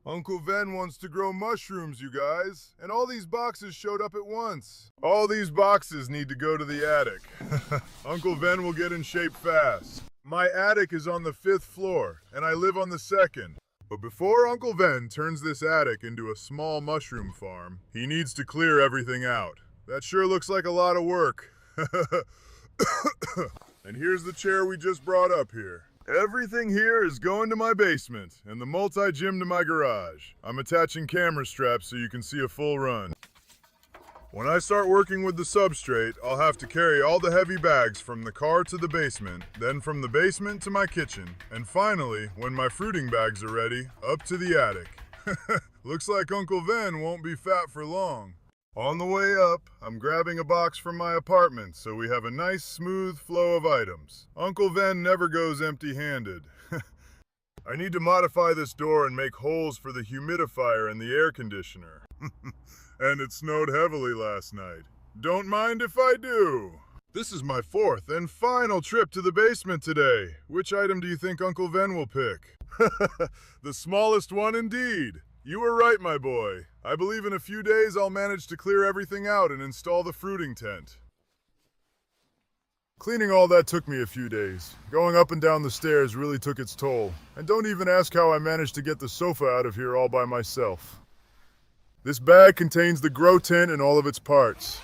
Uncle Ven wants to grow mushrooms, you guys, and all these boxes showed up at once. All these boxes need to go to the attic. Uncle Ven will get in shape fast. My attic is on the 5th floor, and I live on the 2nd. But before Uncle Ven turns this attic into a small mushroom farm, he needs to clear everything out. That sure looks like a lot of work. And here's the chair we just brought up here. Everything here is going to my basement, and the multi-gym to my garage. I'm attaching camera straps so you can see a full run. When I start working with the substrate, I'll have to carry all the heavy bags from the car to the basement, then from the basement to my kitchen, and finally, when my fruiting bags are ready, up to the attic. Looks like Uncle Ven won't be fat for long. On the way up, I'm grabbing a box from my apartment so we have a nice smooth flow of items. Uncle Ven never goes empty-handed. I need to modify this door and make holes for the humidifier and the air conditioner. And it snowed heavily last night. Don't mind if I do. This is my 4th and final trip to the basement today. Which item do you think Uncle Ven will pick? The smallest one indeed. You were right, my boy. I believe in a few days I'll manage to clear everything out and install the fruiting tent. Cleaning all that took me a few days. Going up and down the stairs really took its toll. And don't even ask how I managed to get the sofa out of here all by myself. This bag contains the grow tent and all of its parts.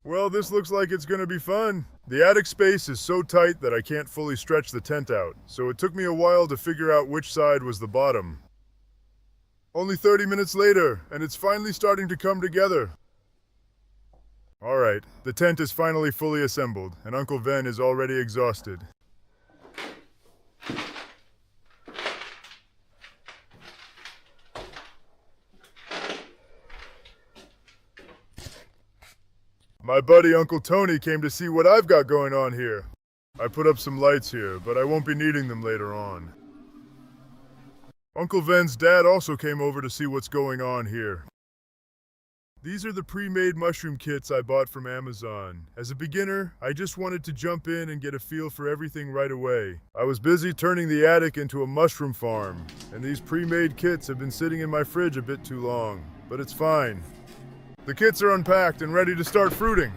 Well, this looks like it's gonna be fun. The attic space is so tight that I can't fully stretch the tent out, so it took me a while to figure out which side was the bottom. Only 30 minutes later, and it's finally starting to come together. Alright, the tent is finally fully assembled, and Uncle Ven is already exhausted. My buddy Uncle Tony came to see what I've got going on here. I put up some lights here, but I won't be needing them later on. Uncle Ven's dad also came over to see what's going on here. These are the pre-made mushroom kits I bought from Amazon. As a beginner, I just wanted to jump in and get a feel for everything right away. I was busy turning the attic into a mushroom farm, and these pre-made kits have been sitting in my fridge a bit too long, but it's fine. The kits are unpacked and ready to start fruiting.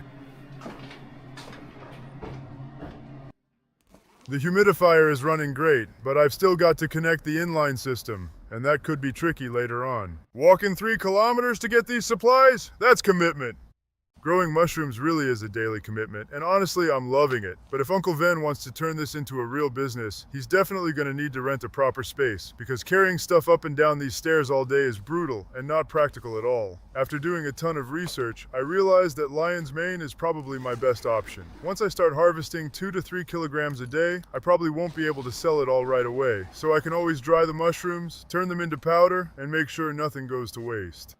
The humidifier is running great, but I've still got to connect the inline system, and that could be tricky later on. Walking 3 kilometers to get these supplies? That's commitment. Growing mushrooms really is a daily commitment, and honestly, I'm loving it. But if Uncle Ven wants to turn this into a real business, he's definitely going to need to rent a proper space, because carrying stuff up and down these stairs all day is brutal and not practical at all. After doing a ton of research, I realized that lion's mane is probably my best option. Once I start harvesting 2 to 3 kilograms a day, I probably won't be able to sell it all right away, so I can always dry the mushrooms, turn them into powder, and make sure nothing goes to waste.